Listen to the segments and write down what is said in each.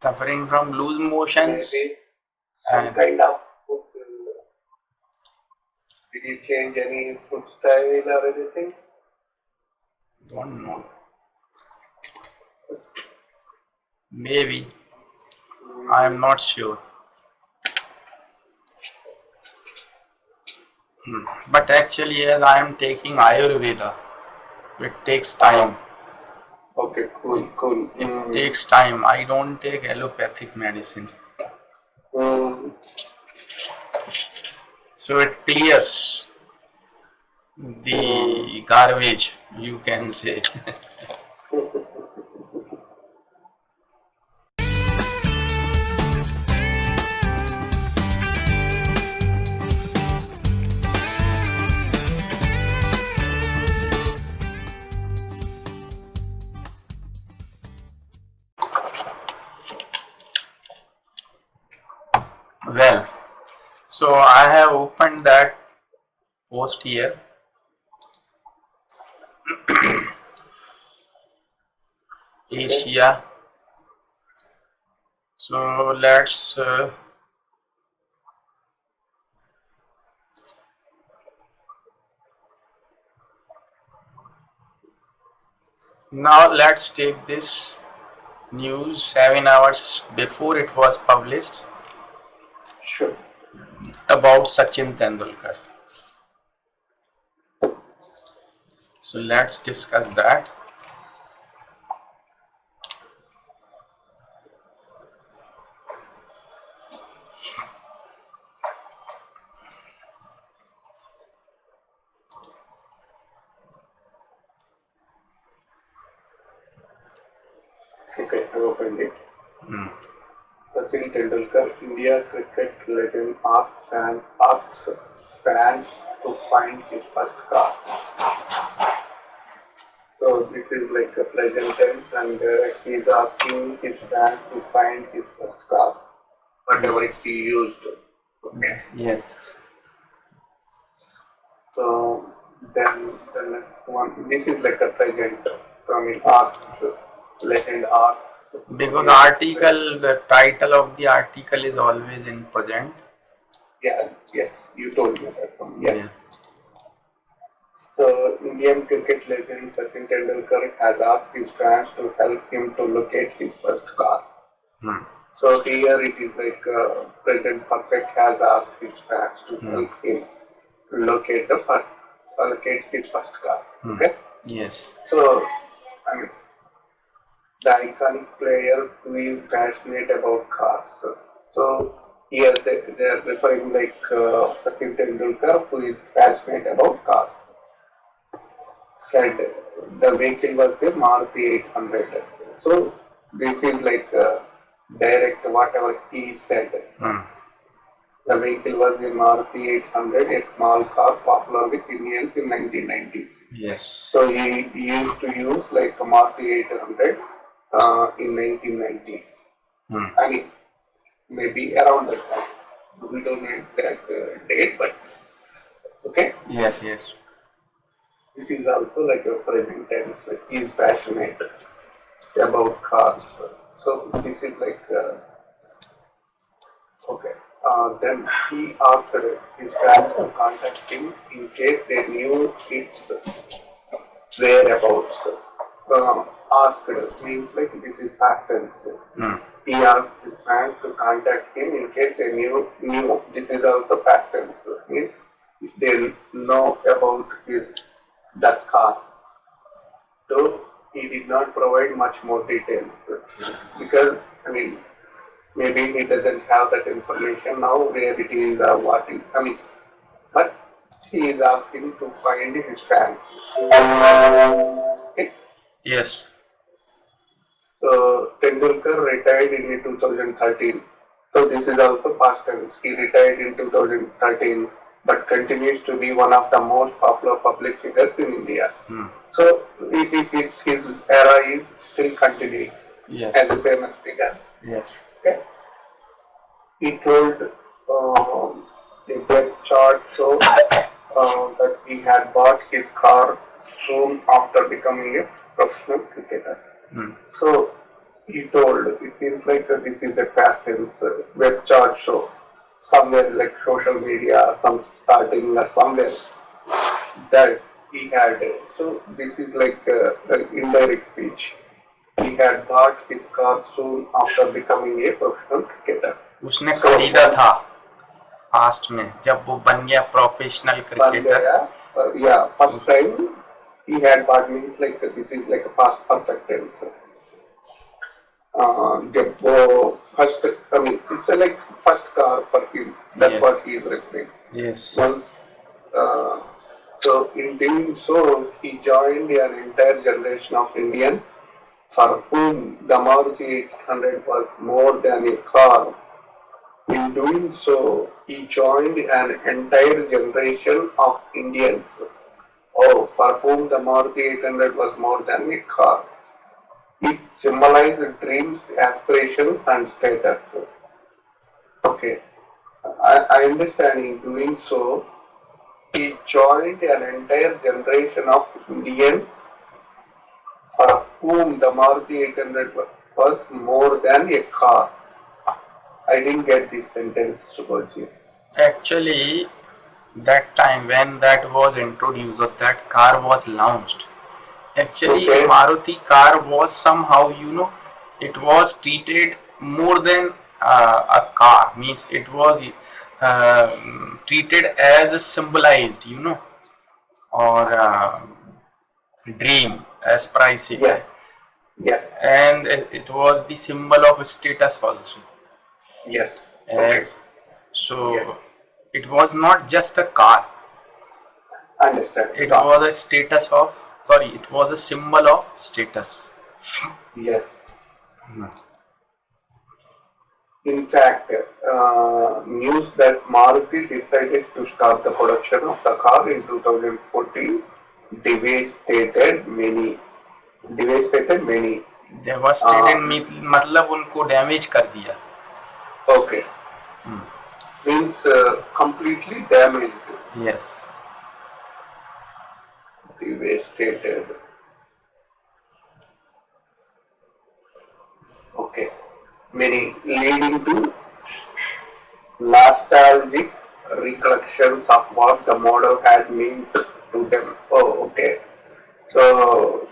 Suffering from loose motions. Maybe some kind of food. Did you change any food style or anything? Don't know. Maybe. I am not sure. But actually, as I am taking Ayurveda, it takes time. Okay, cool. It takes time. I don't take allopathic medicine. So it clears the garbage, you can say. Well, so I have opened that post here. Asia. So let's now let's take this news 7 hours before it was published. Sure. About Sachin Tendulkar. So let's discuss that. Okay, I opened it. Sachin Tendulkar, India cricket legend, asks fans to find his first car. So this is like a present tense, and he's asking his fans to find his first car, whatever he used. Okay. Yes. So then the next one, this is like a present. So I mean, asks, legend asks. Because the title of the article is always in present. Yeah, yes, you told me that one. Yes. Yeah. So, Indian cricket legend Sachin Tendulkar has asked his fans to help him to locate his first car. So, here it is like President Perfect has asked his fans to help him locate his first car. Okay? Yes. So, I mean, the iconic player who is passionate about cars. So, here they are referring like Sachin Tendulkar who is passionate about cars. Said the vehicle was a Maruti 800. So this is like direct whatever he said. The vehicle was a Maruti 800, a small car popular with Indians in 1990s. Yes. So he used to use like a Maruti 800 in 1990s. I mean, maybe around that time. We don't know exact date, but okay. Yes, yes. This is also like a present tense. He is passionate about cars. So this is like okay. Then he asked his fans to contact him in case they knew its whereabouts. Asked means like this is past tense. He asked his fans to contact him in case they knew. This is also past tense. Means if they know about that car. So he did not provide much more details because I mean maybe he doesn't have that information now where it is what is I mean but he is asking to find his fans. Okay. Yes. So Tendulkar retired in 2013. So this is also past tense. He retired in 2013 but continues to be one of the most popular public figures in India. So it's his era is still continuing as a famous figure. Yes. Okay. He told the web chart show that he had bought his car soon after becoming a professional cricketer. So he told it feels like this is the past tense web chart show somewhere like social media, some starting somewhere that he had. So this is like an indirect speech. He had bought his car soon after becoming a professional cricketer. उसने खरीदा था past में जब वो बन गया professional cricketer. Yeah, first time he had bought means like this is like a past perfect tense. जब वो first, I mean, it's a like first car for him. That's Yes. what he is referring. Yes. Once, uh, so in doing so, he joined an entire generation of Indians for whom the Maruti 800 was more than a car. In doing so, he joined an entire generation of Indians, for whom the Maruti 800 was more than a car. It symbolized dreams, aspirations, and status. Okay, I understand in doing so, he joined an entire generation of Indians for whom the Maruti 800 was more than a car. I didn't get this sentence, Subhaji. Actually, that time when that was introduced or that car was launched, actually Okay. Maruti car was somehow, it was treated more than a car. Means it was treated as a symbolized, or dream as pricey. Yes. Yes. And it was the symbol of status also. Yes. Okay. So Yes. it was not just a car. Understand. It was a status of, sorry, it was a symbol of status. Yes. In fact, news that Maruti decided to start the production of the car in 2014 devastated many. Devastated मतलब उनको damage कर दिया. Okay. Means completely damaged. Yes. Devastated. Okay. Many leading to nostalgic recollections of what the model had meant to them. Oh, okay. So,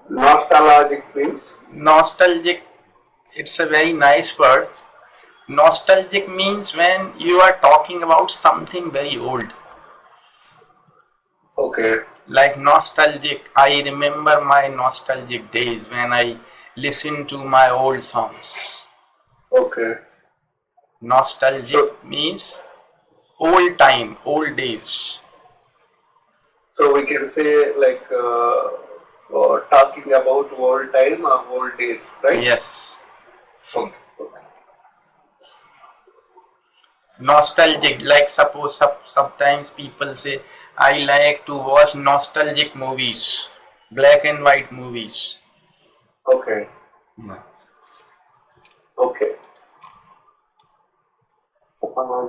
nostalgic means? Nostalgic, it's a very nice word. Nostalgic means when you are talking about something very old. Okay. Like nostalgic, I remember my nostalgic days when I listen to my old songs. Okay. Nostalgic means old time, old days. So we can say like talking about old time or old days, right? Yes. Okay. Nostalgic, like suppose sometimes people say, I like to watch nostalgic movies, black and white movies. Okay. Yeah. Okay.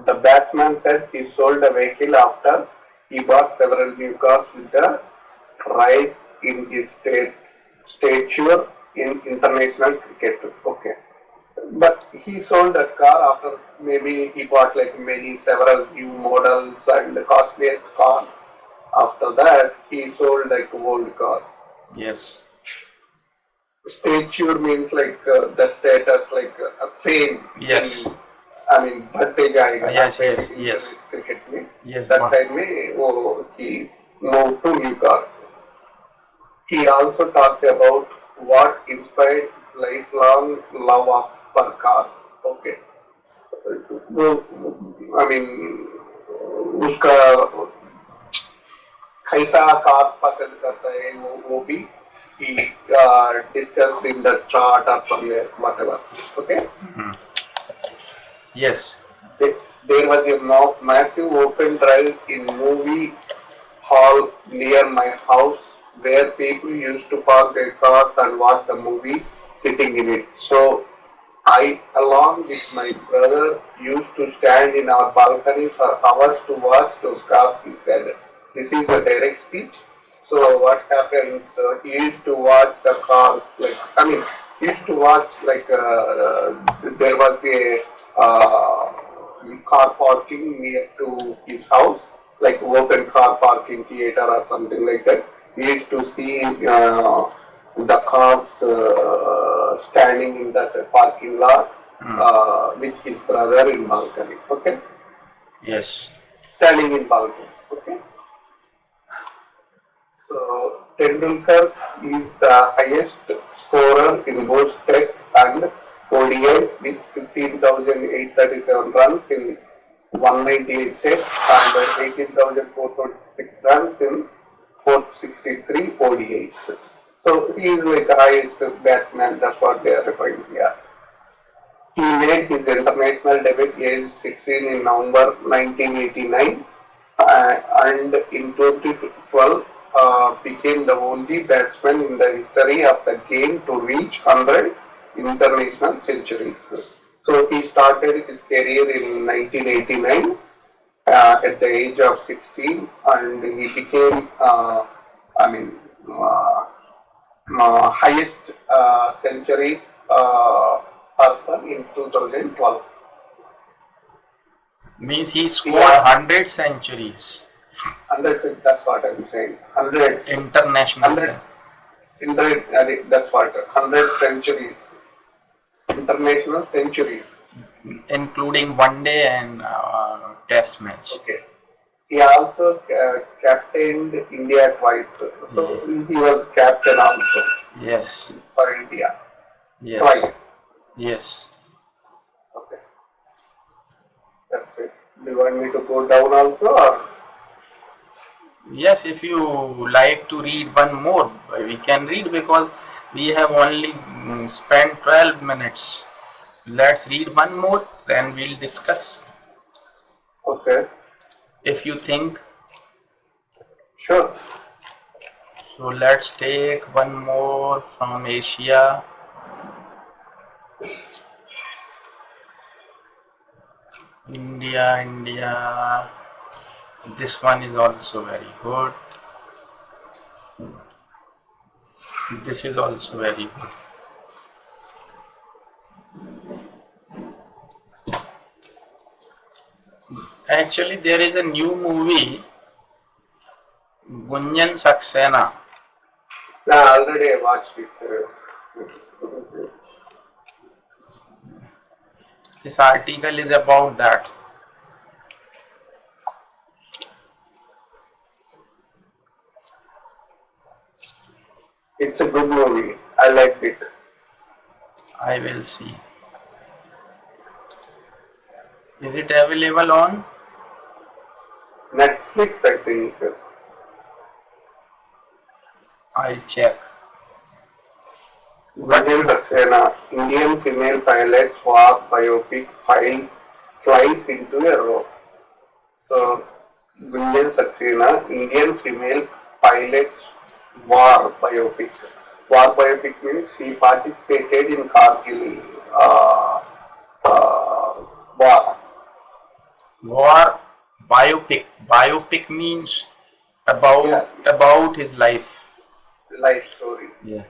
The batsman said he sold the vehicle after he bought several new cars with the rise in his stature in international cricket. Okay. But he sold that car after maybe he bought like several new models and the costliest cars. After that, he sold like old car. Yes. Stature means like the status, like fame. Yes. I mean, birthday जाएगा. Yes. Cricket में. Yes. That time में वो he moved to new cars. He also talked about what inspired his lifelong love for cars. Okay. I mean, उसका कैसा car पसंद करता है वो भी he discussed in the chart or somewhere, whatever. Okay. Yes. There was a massive open drive in movie hall near my house where people used to park their cars and watch the movie sitting in it. So I, along with my brother, used to stand in our balcony for hours to watch those cars, he said. This is a direct speech. So what happens, he used to watch the cars, like, I mean, used to watch like there was a car parking near to his house, like open car parking theater or something like that. We used to see the cars standing in that parking lot with his brother in balcony. Okay, Yes. standing in balcony. Okay. So Tendulkar is the highest scorer in both Test and ODIs with 15,837 runs in 198 Tests and 18,426 runs in 463 ODIs. So he is like the highest batsman. That's what they are referring here. He made his international debut aged 16 in November 1989 and in 2012 became the only batsman in the history of the game to reach 100 international centuries. So he started his career in 1989 at the age of 16 and he became, I mean, highest centuries person in 2012. Means he scored Yeah. 100 centuries. Hundreds, that's what I'm saying. Hundreds. International. Hundreds. That's what. 100 centuries. International centuries. Including one day and test match. Okay. He also captained India twice. So he was captain also Yes. for India. Yes. Twice. Yes. Okay. That's it. Do you want me to go down also or? Yes, if you like to read one more, we can read because we have only spent 12 minutes. Let's read one more, then we'll discuss. Okay. If you think. Sure. So let's take one more from Asia. India. This one is also very good. This is also very good. Actually, there is a new movie, Gunjan Saxena. Already I watched it. This article is about that. It's a good movie. I liked it. I will see. Is it available on Netflix, I think. I'll check. Gunjan Saxena, Indian female pilot war biopic flies into a row. So, Gunjan Saxena, Indian female pilot war biopic. War biopic means she participated in Kargil war. War biopic. Biopic means about his life. Life story. Yeah.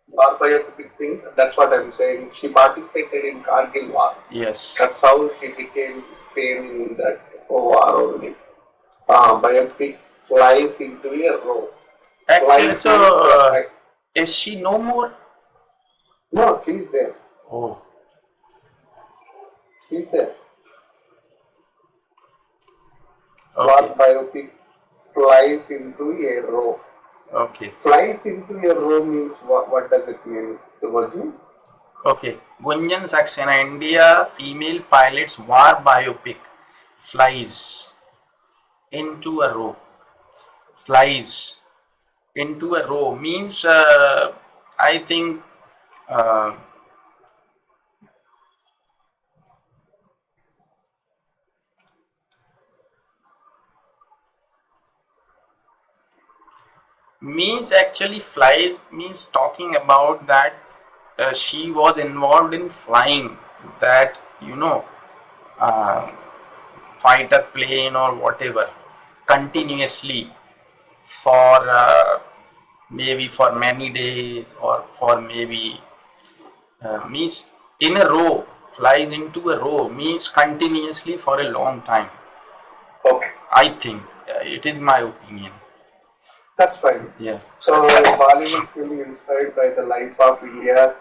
War biopic things, that's what I'm saying. She participated in Kargil war. Yes. That's how she became famous in that war only. Biopic flies into a row. Actually, Flies so means, is she no more? no, she's there. Oh. She's there. Okay. War biopic flies into a row. Okay. Flies into a row means what does it mean? The version? Okay. Gunjan Saxena, India female pilot's war biopic flies into a row. Flies into a row means I think means actually flies means talking about that she was involved in flying that fighter plane or whatever continuously for maybe for many days or for maybe Means in a row, flies into a row, means continuously for a long time. Okay, I think it is my opinion. that's fine. Yeah. So, Bollywood film inspired by the life of India's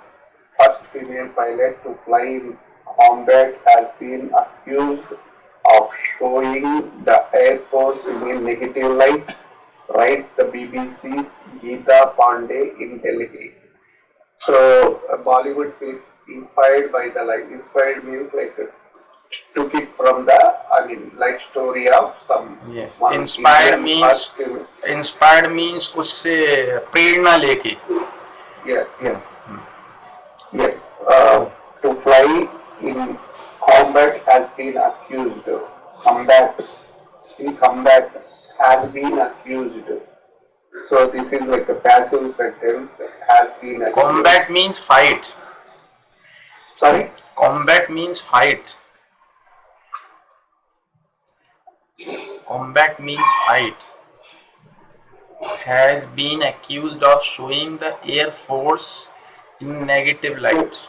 first female pilot to fly in combat has been accused of showing the Air Force in a negative light, writes the BBC's Geeta Pandey in Delhi. So, a Bollywood film inspired by the life. Inspired means like took it from the, I mean, life story of some Yes. one Inspired Indian means first female. inspired means उससे प्रेरणा लेके. Yes, yes. Yes, to fly in combat has been accused. Combat in combat has been accused. So this is like a passive sentence. Has been accused. Combat means fight. Sorry. Combat means fight. Combat means fight. Has been accused of showing the Air Force in negative light.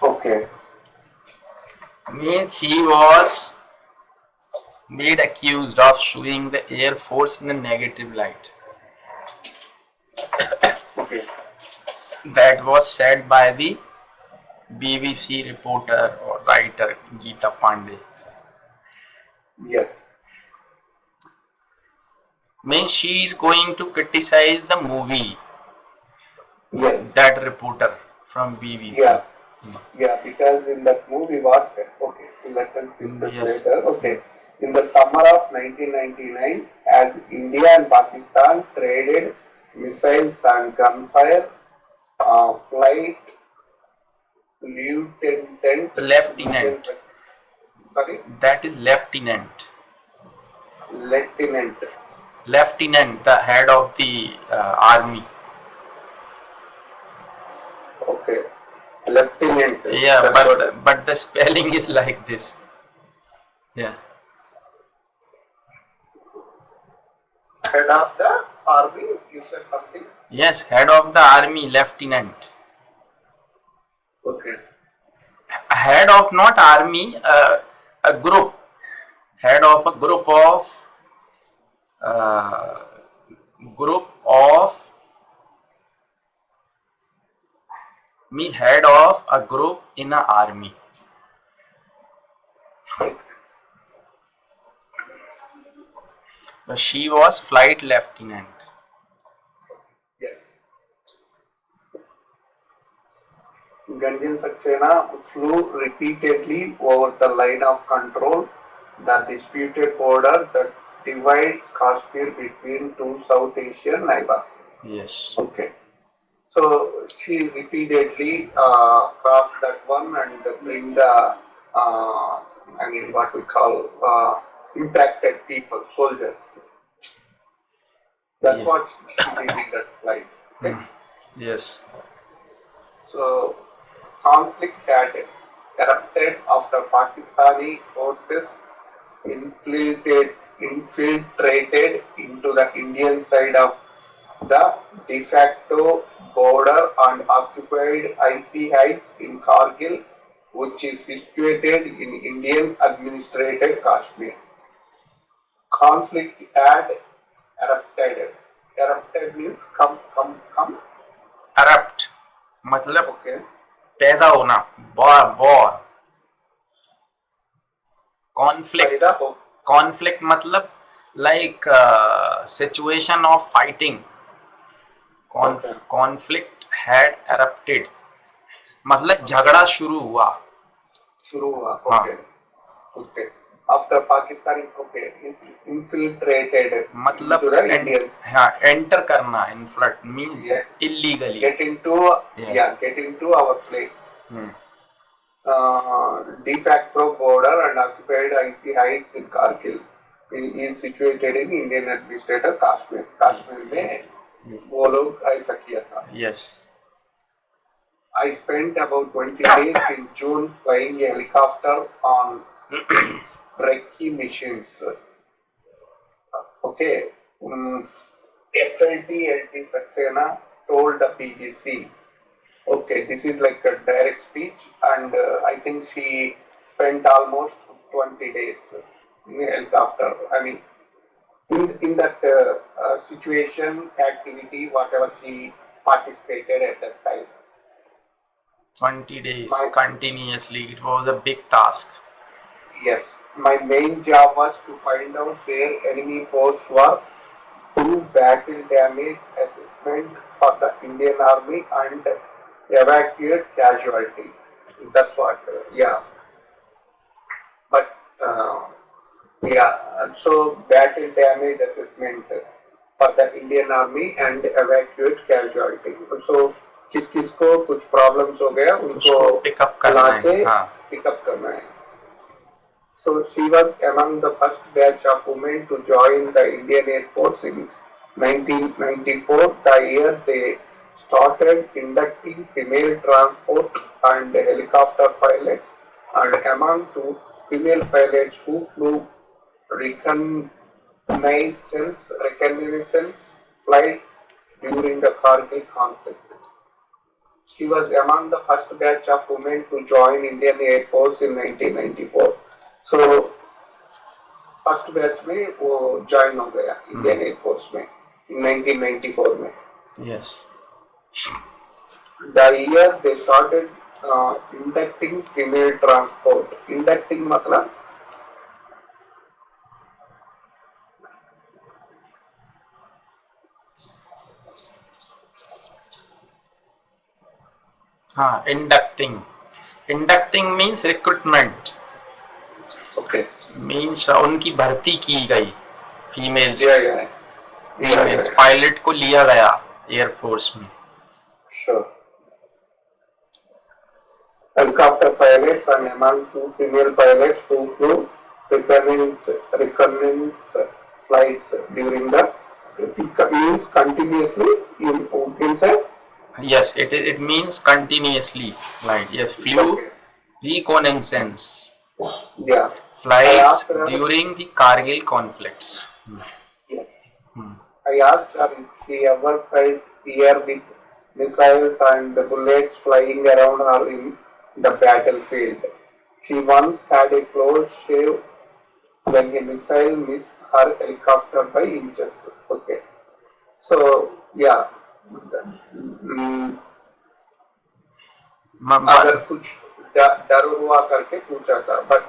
Okay. Means he was made accused of showing the Air Force in a negative light. Okay. That was said by the BBC reporter or writer Geeta Pandey. Yes. Means she is going to criticize the movie. Yes. That reporter from BBC. Yeah. Yeah, because in that movie, what? Okay, let us discuss Yes. later. Okay. In the summer of 1999, as India and Pakistan traded missiles and gunfire, flight Lieutenant. Sorry? That is lieutenant. Lieutenant. Lieutenant, the head of the army. Okay. Lieutenant. Yeah, That's what- but the spelling is like this. Yeah. Head of the army, you said something? Yes, head of the army, lieutenant. Okay. Head of not army, a group. Head of a uh, group of me head of a group in a army. But she was flight lieutenant. Yes. Gunjan Saxena flew repeatedly over the line of control, the disputed border that divides Kashmir between two South Asian neighbors. Yes. Okay. So she repeatedly crossed that one and bring the, I mean, what we call impacted people, soldiers. That's Yeah. what she did in that flight. Okay. Yes. So conflict had erupted after Pakistani forces infiltrated into the Indian side of the de facto border and occupied Icy Heights in Kargil, which is situated in Indian administrated Kashmir. Conflict had erupted. Erupted means come. Erupt मतलब Okay. पैदा होना. War. Conflict मतलब like situation of fighting. Conflict had erupted. मतलब झगड़ा शुरू हुआ. Okay. Okay. After Pakistan, okay, infiltrated मतलब into the Indians. हाँ enter करना. Inflict means Yes. illegally. Get into our place. De facto border and occupied Icy Heights in Kargil is situated in Indian administrator Kashmir. Kashmir में वो लोग ऐसा किया था. Yes. I spent about 20 days in June flying a helicopter on recce missions. Okay. FLT Saxena told the BBC. Okay, this is like a direct speech, and I think she spent almost 20 days in the helicopter. I mean, in that situation, activity, whatever she participated at that time. 20 days My continuously. It was a big task. Yes, my main job was to find out where enemy force were, do battle damage assessment for the Indian Army, and evacuate casualty. That's what, yeah. But yeah, so battle damage assessment for the Indian Army and evacuate casualty. So किस किस को कुछ problems हो गया उनको उसको pickup करना है, लाके हाँ. पिकअप करना है. So she was among the first batch of women to join the Indian Air Force in 1994, the year they started inducting female transport and helicopter pilots, and among two female pilots who flew reconnaissance flights during the Kargil conflict. She was among the first batch of women to join Indian Air Force in 1994. So first batch में वो join हो गया Indian air force में 1994 में. Yes. The year they started inducting female transport. Inducting मतलब हाँ, inducting means recruitment. Okay. Means उनकी भर्ती की गई फीमेल्स Yeah. पायलट को लिया गया एयरफोर्स में. Sure. Helicopter pilots and among two female pilots who flew reconnaissance flights during the means continuously inside. Yes, it means continuously. Right. Yes, flew Okay. reconnaissance Yeah. flights during the Kargil conflicts. Yes. I asked her if she ever felt fear with missiles and bullets flying around her in the battlefield. She once had a close shave when a missile missed her helicopter by inches. Okay. So, yeah. अगर कुछ डर हुआ करके पूछा था, but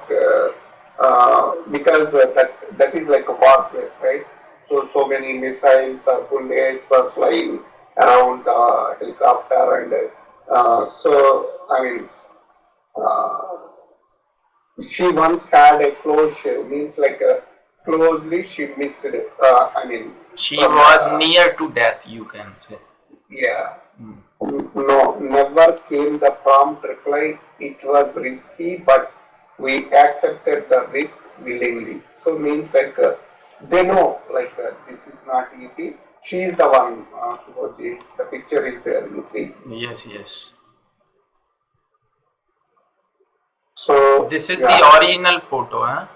because that is like a war place, right? So many missiles or bullets are flying around the helicopter, and so I mean, she once had a close shave, means like closely she missed. I mean, she was near to death, you can say. Yeah. No, never came the prompt reply. It was risky, but we accepted the risk willingly. So means like they know like this is not easy. She is the one. The picture is there. You see. Yes. So this is the original photo, huh?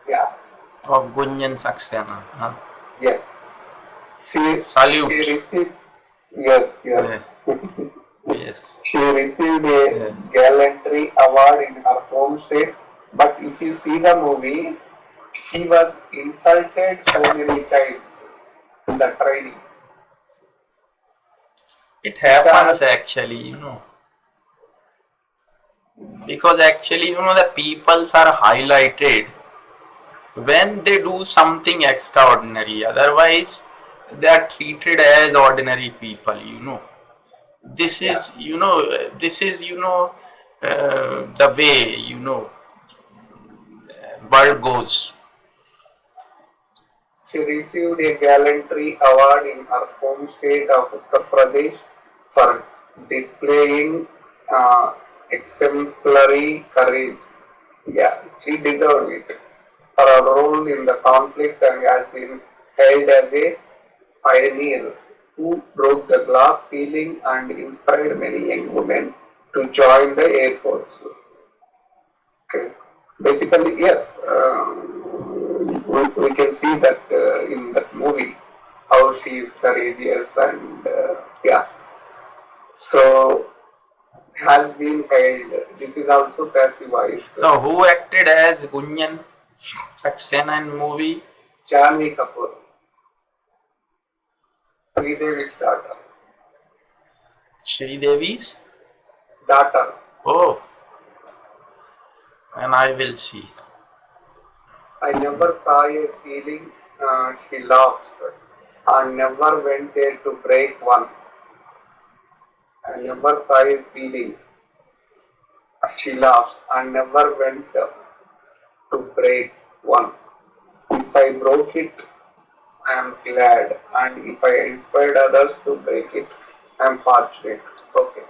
Yeah. Of Gunjan Saxena. Huh? Yes. Salute. She received. Yes. Yes. She received a gallantry award in her home state, but if you see the movie, she was insulted so many times in the training. It happens actually, because actually, the peoples are highlighted when they do something extraordinary. Otherwise, they are treated as ordinary people, This is, the way, world goes. She received a gallantry award in her home state of Uttar Pradesh for displaying exemplary courage. Yeah, she deserved it for her role in the conflict and has been hailed as a pioneer who broke the glass ceiling and inspired many young women to join the Air Force. Okay. Basically, yes, we can see that in that movie how she is courageous and yeah. So has been held. This is also passivized. So who acted as Gunjan Saxena in movie? Janvi Kapoor, Sridevi's daughter. Sridevi's? Daughter. Oh, and I will see. I never saw a ceiling. She laughs. I never went there to break one. I never saw a ceiling. She laughs. I never went to break one. If I broke it, I am glad. And if I inspired others to break it, I am fortunate. Okay.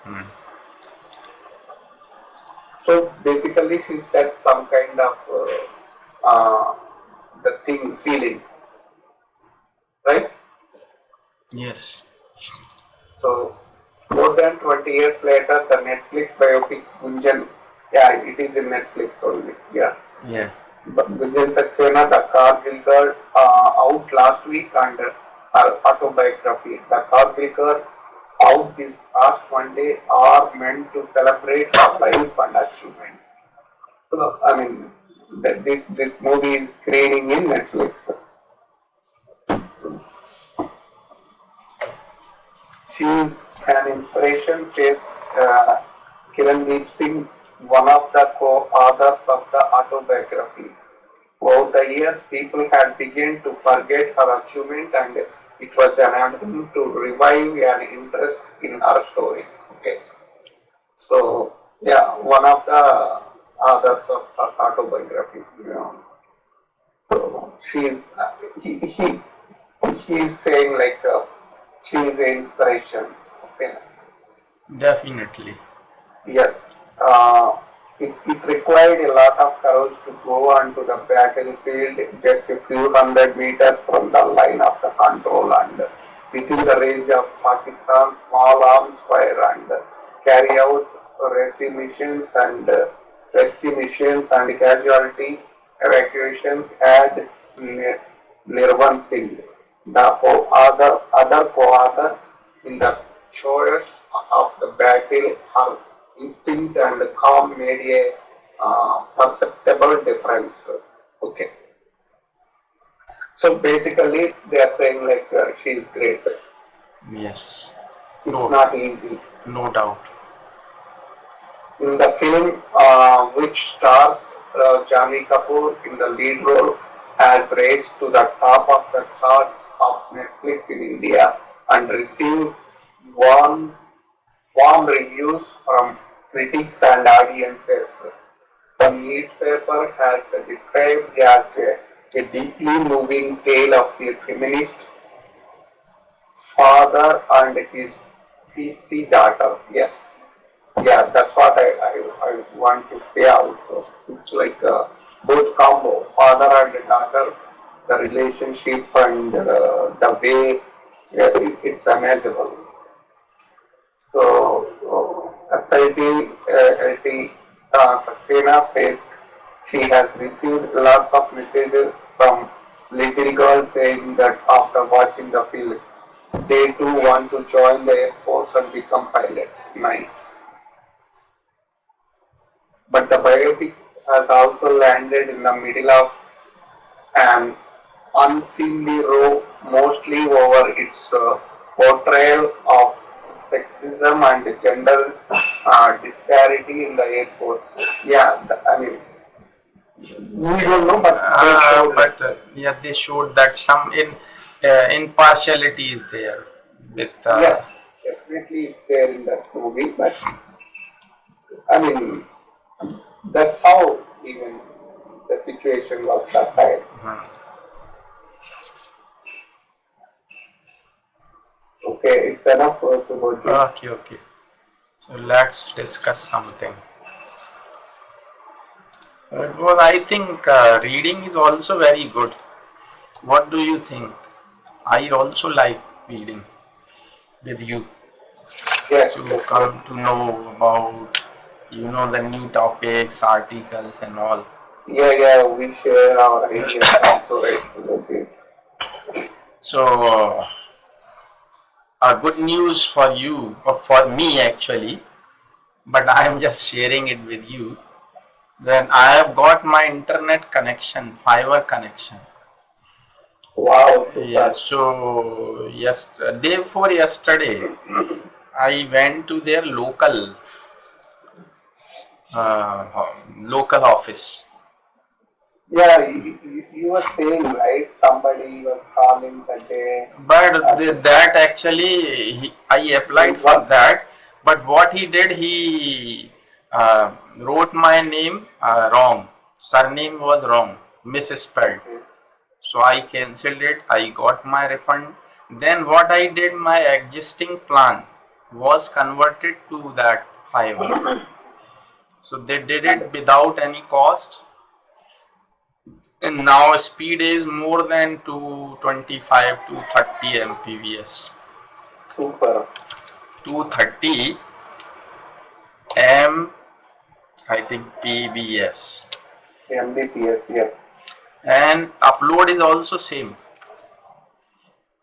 So basically, she set some kind of the thing ceiling, right? Yes. So more than 20 years later, the Netflix biopic Gunjan, yeah, it is in Netflix only. Yeah. Yeah. But Gunjan Saxena, the Kargil girl, out last week, and her autobiography, the Kargil girl, out this past one day, are meant to celebrate her life and achievements. So, I mean, this movie is screening in Netflix. She is an inspiration, says Kirandeep Singh, one of the co-authors of the autobiography. Over the years, people had begun to forget her achievement, and it was an attempt to revive an interest in her story. Okay. So, yeah, one of the authors of her autobiography. You know. So she's he is saying like she is an inspiration. Okay. Definitely. Yes. It required a lot of courage to go onto the battlefield just a few hundred meters from the line of the control and within the range of Pakistan's small arms fire and carry out rescue missions and casualty evacuations had Nirvan Singh, the other co-author in the choice of the battle. Her instinct and calm made a perceptible difference. Okay. So basically, they are saying like she is great. Yes. It's not easy. No doubt. In the film, which stars Janvi Kapoor in the lead role, has raised to the top of the charts of Netflix in India and received warm, warm reviews from critics and audiences. The newspaper has described as a deeply moving tale of a feminist father and his feisty daughter. Yes. Yeah, that's what I want to say also. It's like both combo, father and daughter, the relationship and the way it's amazing. So, LT Saxena says she has received lots of messages from little girls saying that after watching the film, they too want to join the Air Force and become pilots. Nice. But the biopic has also landed in the middle of an unseemly row, mostly over its portrayal of sexism and gender disparity in the Air Force. Yeah, I mean, we don't know, but yeah, they showed that some impartiality is there with. Yes, definitely it's there in that movie, but I mean, that's how even the situation was that time. Okay, it's enough for about you. Okay. So let's discuss something. Well, I think reading is also very good. What do you think? I also like reading with you. Yes. To come to know about, the new topics, articles and all. Yeah, we share our ideas also, right? Okay. So, a good news for you, or for me actually, but I am just sharing it with you. Then I have got my internet connection, fiber connection. Wow, Yes, so day before yesterday, I went to their local office. Yeah, you were saying, right? Somebody was calling that day. But that actually, I applied for that. But what he did, he wrote my name wrong. Surname was wrong, misspelled. Okay. So I cancelled it. I got my refund. Then what I did, my existing plan was converted to that fiber. So they did it without any cost. And now speed is more than 225 to 30 Mbps. Super. 230 M, I think PBS. Mbps, yes. And upload is also same.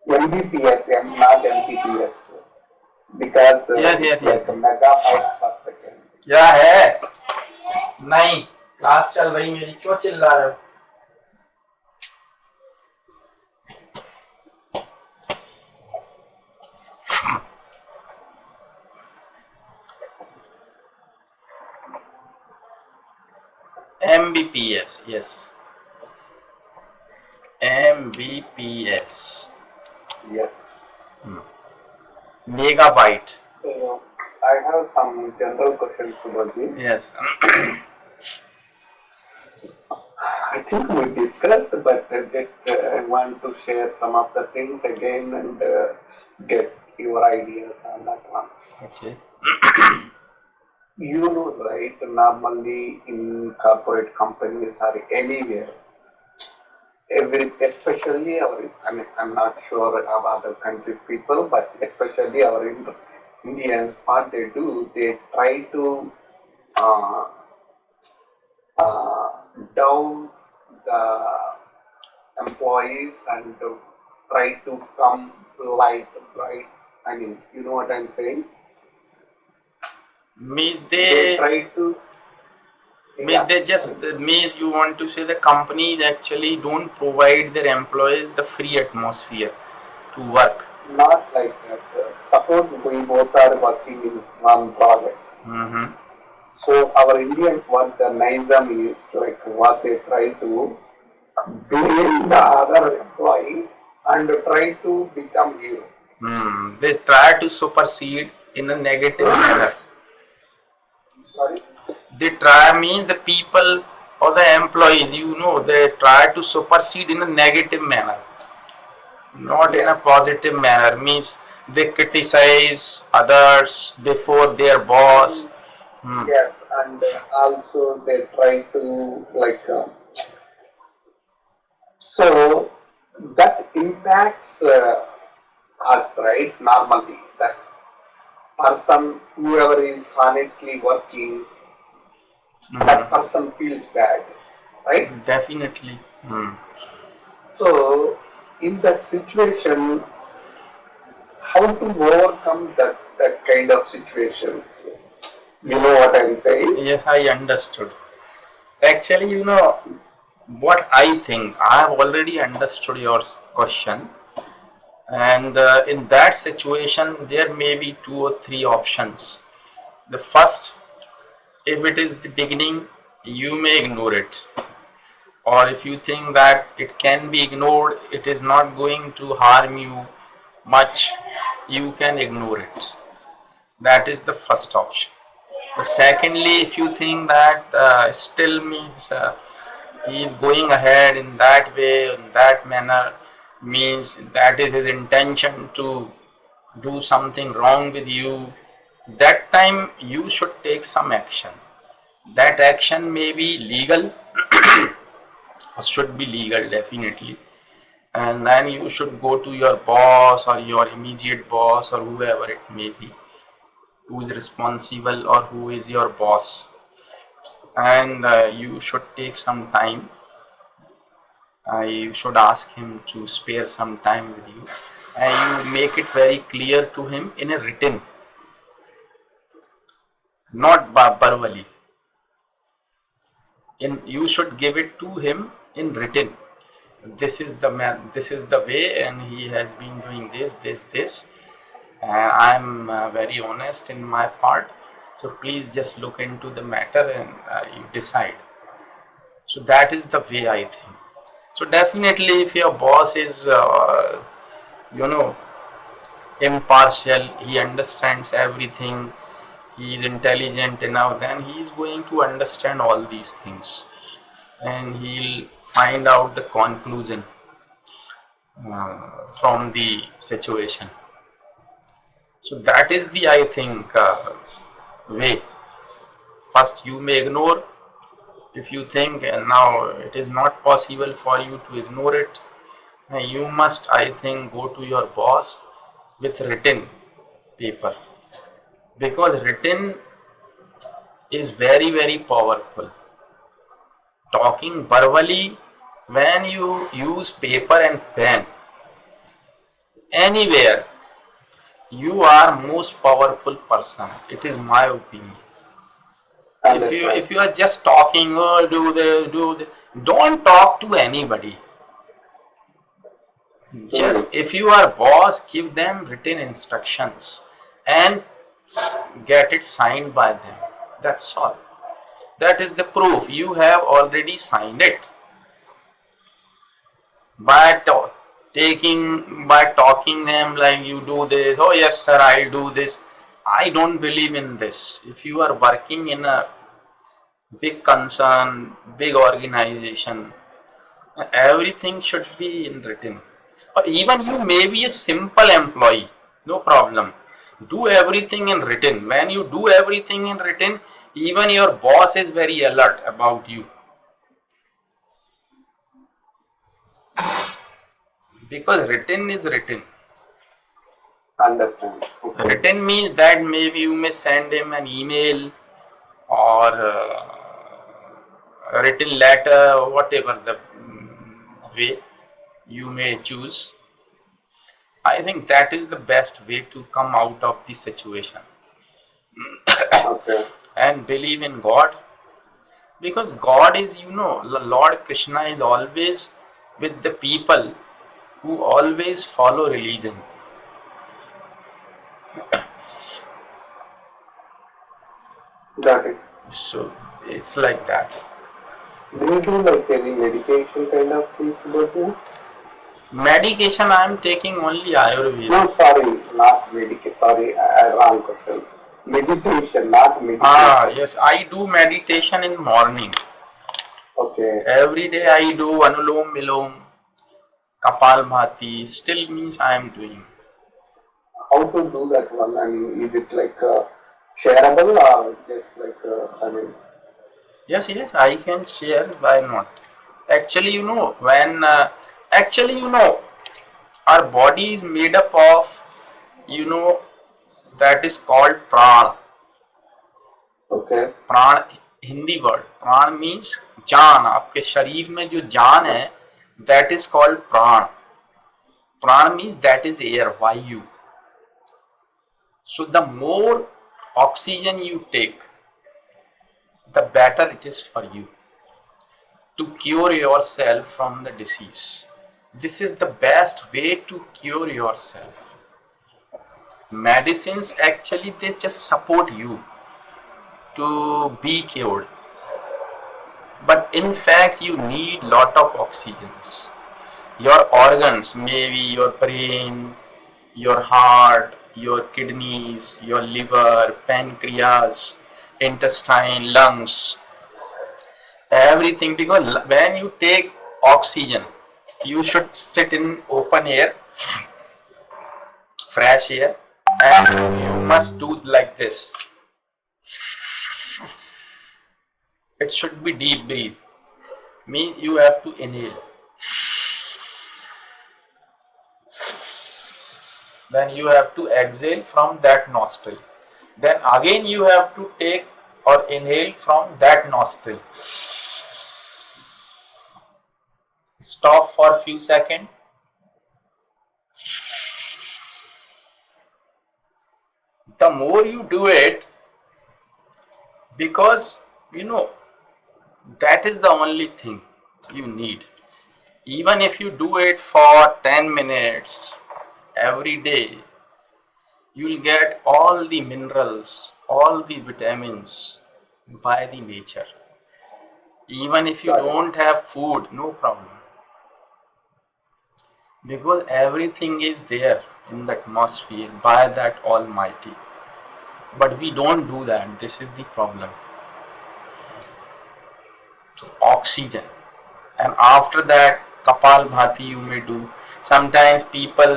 Mbps, not Mbps. Because Yes, it's yes, like yes. a megabyte per second. क्या है? नहीं, class चल रही मेरी, क्यों चिल्ला रहे हो? Mbps, yes. Mbps. Yes. Megabyte. So, I have some general questions about this. Yes. I think we discussed, but I want to share some of the things again and get your ideas on that one. Okay. You know, right? Normally in corporate companies or anywhere, especially I mean, I'm not sure of other countries people, but especially our Indians, what they do, they try to uh, uh, down the employees and try to come light, right? I mean, you know what I'm saying? Means They try to. they just means you want to say the companies actually don't provide their employees the free atmosphere to work. Not like that. Suppose we both are working in one project. Mm-hmm. So our Indians, what the Nizam is like, what they try to do in the other employee and try to become hero. They try to supersede in a negative manner. Sorry. They try means the people or the employees, they try to supersede in a negative manner, not in a positive manner. Means they criticize others before their boss. Yes, and also they try to like. So that impacts us, right? Normally, that person, whoever is honestly working, that person feels bad, right? Definitely. So, in that situation, how to overcome that kind of situations? You know what I'm saying? Yes, I understood. Actually, what I think, I have already understood your question. And in that situation, there may be 2 or 3 options. The first, if it is the beginning, you may ignore it. Or if you think that it can be ignored, it is not going to harm you much, you can ignore it. That is the first option. Secondly, if you think that still means he is going ahead in that way, in that manner, means that is his intention to do something wrong with you, that time you should take some action. That action may be legal, should be legal definitely, and then you should go to your boss or your immediate boss or whoever it may be, who is responsible or who is your boss, and you should take some time. You should ask him to spare some time with you, and you make it very clear to him in a written, not verbally. You should give it to him in written. This is the man, this is the way, and he has been doing this, and I'm very honest in my part, so please just look into the matter and you decide. So that is the way I think. So definitely if your boss is you know impartial, he understands everything, he is intelligent enough, then he is going to understand all these things, and he'll find out the conclusion from the situation. So that is the, I think, way. First you may ignore. If you think now it is not possible for you to ignore it, you must, I think, go to your boss with written paper, because written is very very powerful. Talking verbally, when you use paper and pen anywhere, you are most powerful person. It is my opinion. If you are just talking, oh, do this, don't talk to anybody. Just if you are boss, give them written instructions and get it signed by them. That's all. That is the proof you have already signed it. By talking them like you do this, oh yes sir, I'll do this. I don't believe in this. If you are working in a big concern, big organization, everything should be in written. Or even you may be a simple employee, no problem. Do everything in written. When you do everything in written, even your boss is very alert about you. Because written is written. Understand. Okay. Written means that maybe you may send him an email or a written letter, whatever the way you may choose. I think that is the best way to come out of the situation. Okay. And believe in God, because God is, Lord Krishna is always with the people who always follow religion. Got it. So it's like that. Do you do like any meditation kind of things about you? Medication I am taking only Ayurveda. No, sorry, not medication. Sorry, wrong question. Meditation, not meditation. Yes, I do meditation in morning. Okay. Every day I do Anulom Vilom, Kapalbhati. Still means I am doing. How to do that one? I mean, is it like shareable or just like I mean? Yes, I can share. Why not? Actually, our body is made up of, that is called prana. Okay. प्राण Hindi word. प्राण means जान. आपके शरीर में जो जान है, that is called प्राण. प्राण मीन्स दैट इज एयर, वायु. So the more oxygen you take, the better it is for you to cure yourself from the disease. This is the best way to cure yourself. Medicines actually, they just support you to be cured, but in fact you need lot of oxygens. Your organs, maybe your brain, your heart, your kidneys, your liver, pancreas, intestine, lungs, everything. Because when you take oxygen, you should sit in open air, fresh air, and you must do like this. It should be deep breathe. Means you have to inhale, then you have to exhale from that nostril, then again you have to take or inhale from that nostril. Stop for few seconds, The more you do it, because that is the only thing you need. Even if you do it for 10 minutes every day, you'll get all the minerals, all the vitamins by the nature. Even if you don't have food, no problem. Because everything is there in the atmosphere by that Almighty. But we don't do that. This is the problem. So oxygen. And after that, Kapalbhati you may do. Sometimes people,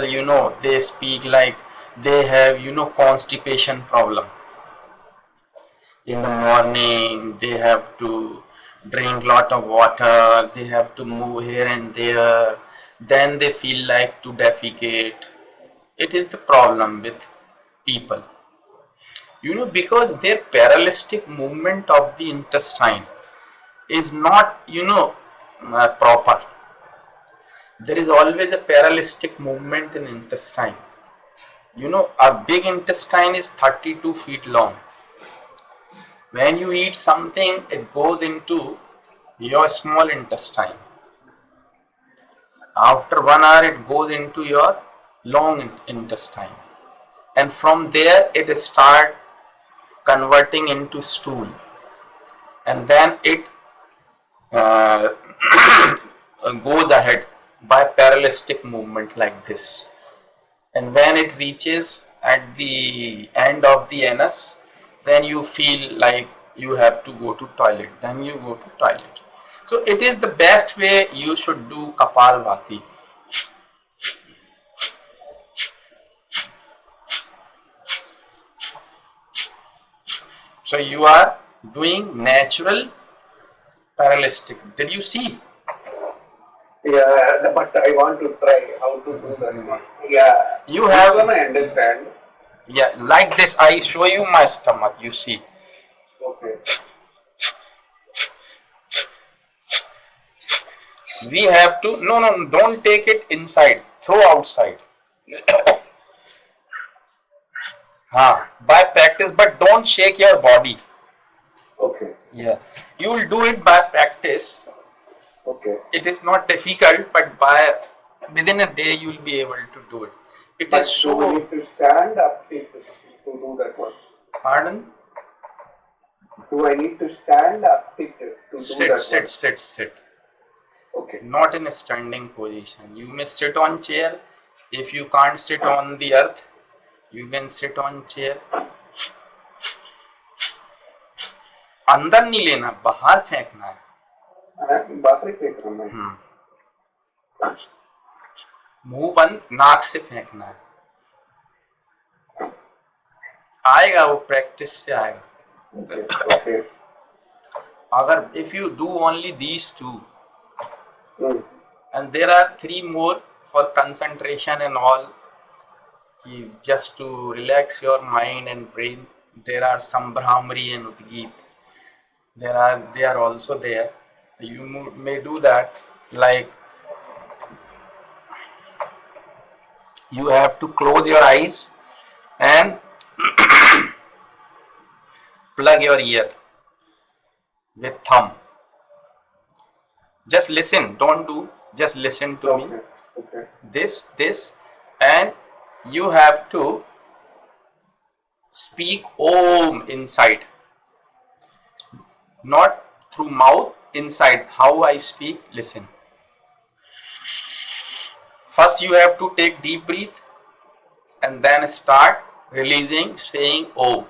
they speak like they have, constipation problem. In the morning, they have to drink lot of water, they have to move here and there, then they feel like to defecate. It is the problem with people. Because their paralystic movement of the intestine is not, proper. There is always a paralystic movement in intestine. A big intestine is 32 feet long. When you eat something, it goes into your small intestine. After 1 hour, it goes into your long intestine. And from there, it starts converting into stool. And then it goes ahead by paralystic movement like this. And when it reaches at the end of the anus, then you feel like you have to go to toilet. Then you go to toilet. So it is the best way you should do Kapalbhati. So you are doing natural paralystic. Did you see? Yeah, but I want to try how to do that one. Yeah. You have. I understand. Yeah, like this. I show you my stomach. You see. Okay. We have to. No, don't take it inside. Throw outside. By practice, but don't shake your body. Okay. Yeah, you will do it by practice. Okay. It is not difficult, but within a day you will be able to do it. It but is so. Do I need to stand up to do that one? Pardon? Do I need to stand or sit to do that one? Sit. Okay. Not in a standing position. You may sit on chair. If you can't sit on the earth, you can sit on chair. अंदर नहीं लेना, बाहर फेंकना है. बाहर फेंक रहा हूँ. मुंह बंद, नाक से फेंकना है. आएगा वो, प्रैक्टिस से आएगा. Okay. अगर if you do only these two, and there are 3 more for concentration and all, just to relax your mind and brain. There are some Brahmari and Udgit. They are also there. You may do that. Like, you have to close your eyes and plug your ear with thumb. Just listen. Don't do. Just listen to me. Okay. This, and you have to speak Om inside. Not through mouth, inside. How I speak, listen. First you have to take deep breath and then start releasing, saying Om.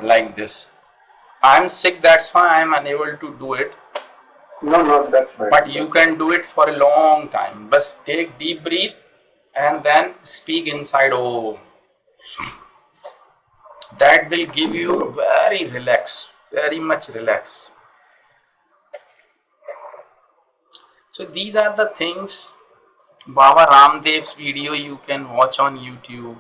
Like this. I'm sick, that's why I'm unable to do it. No, that's right. But you can do it for a long time. Just take deep breath and then speak inside Om. That will give you very much relax. So these are the things Baba Ramdev's video you can watch on YouTube.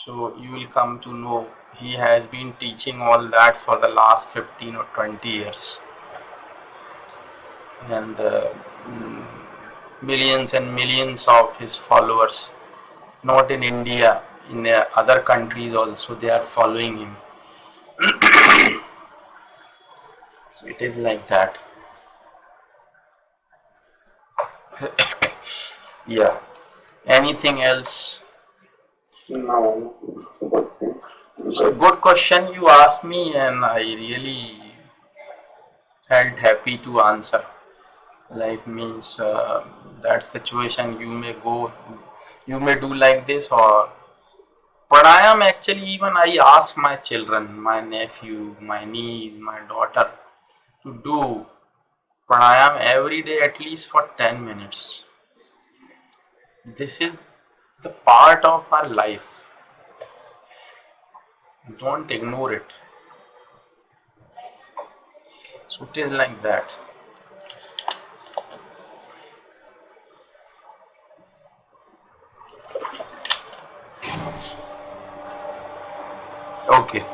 So you will come to know he has been teaching all that for the last 15 or 20 years. And millions and millions of his followers, not in India, in other countries also, they are following him. So it is like that. Yeah. Anything else? No. So good question you asked me, and I really felt happy to answer. Like means that situation you may go, you may do like this or pranayam. Actually, even I ask my children, my nephew, my niece, my daughter to do pranayam every day at least for 10 minutes. This is the part of our life. Don't ignore it. So it is like that. Okay.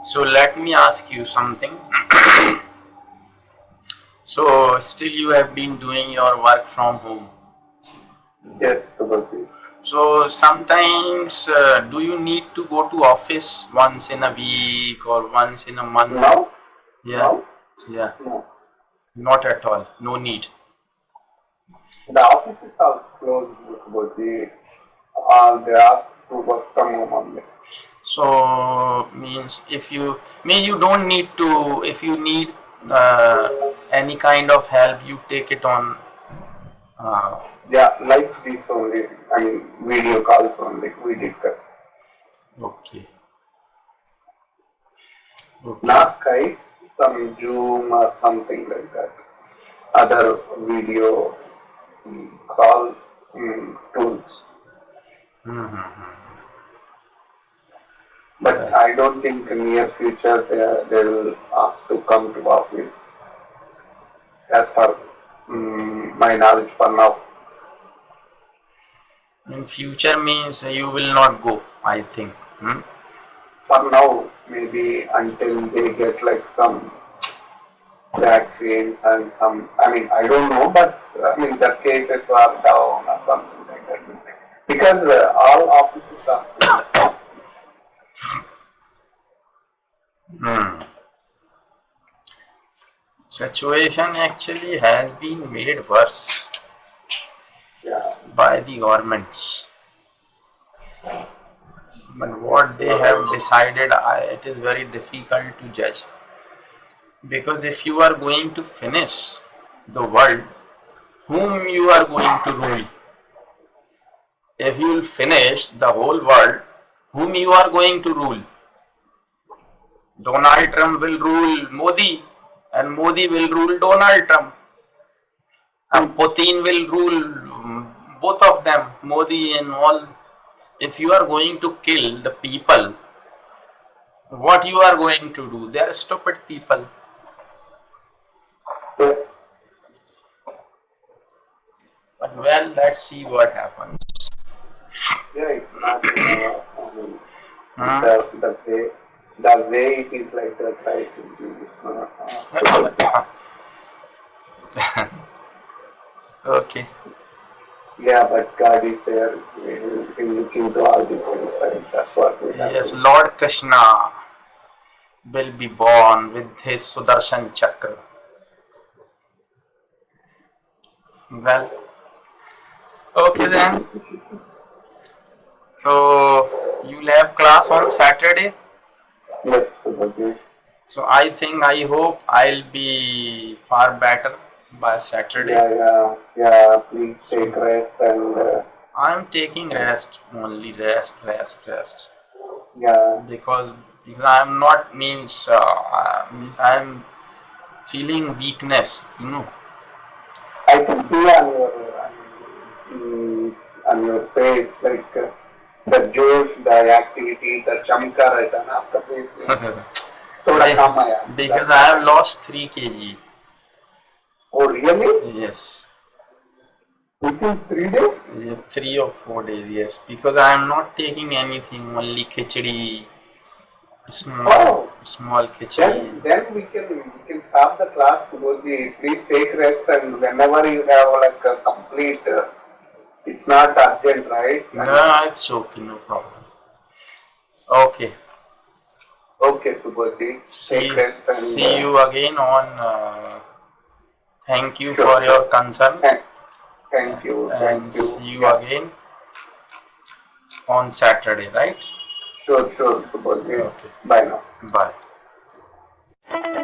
So let me ask you something. So still you have been doing your work from home. Yes, Subhadip. So sometimes do you need to go to office once in a week or once in a month? Now? Yeah. Now? Yeah. No. Not at all. No need. The offices are closed, Subhadip. They ask to work from home only. So means if you don't need to, if you need any kind of help, you take it on. Yeah, like this only. I mean, video calls only. We discuss. Okay. Not Skype, some Zoom or something like that. Other video call tools. But I don't think in near future they will ask to come to office. As per my knowledge for now. In future means you will not go, I think. For now, maybe until they get like some vaccines and some, I mean, I don't know, but I mean, the cases are down or something like that. Because all offices are closed. Situation actually has been made worse by the governments. But what they have decided, it is very difficult to judge. Because if you are going to finish the world, whom you are going to rule? If you will finish the whole world, whom you are going to rule? Donald Trump will rule Modi, and Modi will rule Donald Trump. And Putin will rule both of them, Modi and all. If you are going to kill the people, what you are going to do? They are stupid people. Yes. But well, let's see what happens. Yeah, it's not, the way it is like that, right? Okay. Yeah, but God is there. He will look into all these things, right? That's what we have. Yes, Lord Krishna will be born with his Sudarshan Chakra. Well, okay then. So you'll have class on Saturday. Yes, okay. So I think, I hope I'll be far better by Saturday. Yeah. Please take rest and. I'm taking rest only, rest. Yeah. Because I'm not means I'm feeling weakness, I can see on your face like the josh, the activity, the chamka रहता ना आपका face में. थोड़ा कम आया. Because I have lost 3 kg. Oh really? Yes. Within 3 days? Yeah, 3 or 4 days, yes. Because I am not taking anything, only khichdi, small khichdi. Then we can stop the class. Subodhi. Please take rest, and whenever you have like a complete, it's not urgent, right? No, it's okay, no problem. Okay. Okay, Subodhi. Take rest and See you again on. Thank you Sure, for your sure. concern. Thank you. And Thank you. see you again on Saturday, right? Sure, Subodhi. Okay. Bye now. Bye.